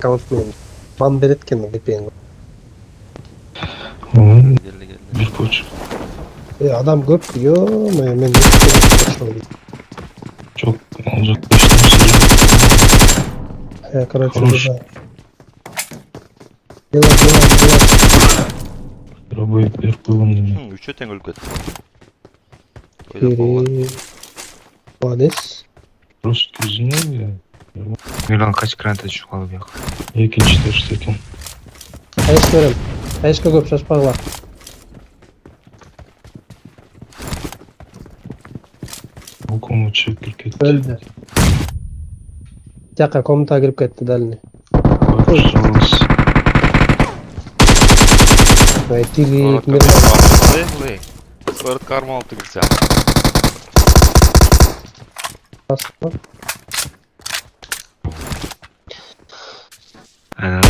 Countman. Ban beretken VPN. Geldi. Bir koç. Adam köp diyor. Men de Çok uzaklaştırmışlar. короче, Хорош. да. Дела. Arabayı bir kullandım. Üçe teң өлүп кетти. Ойлоп калган. Молодец. Просто gözüne ya. Милан kaç гранта düşüp қалып яқ. İkinci tersteki. Айшка берем. Айшка көп шашпагыла. Bu konu çekil gitti. Öldü. Жака комнатага кирип кетти дальний. Bakışlarımız. Тили Лей. Скоро карма алып кирсе. Әне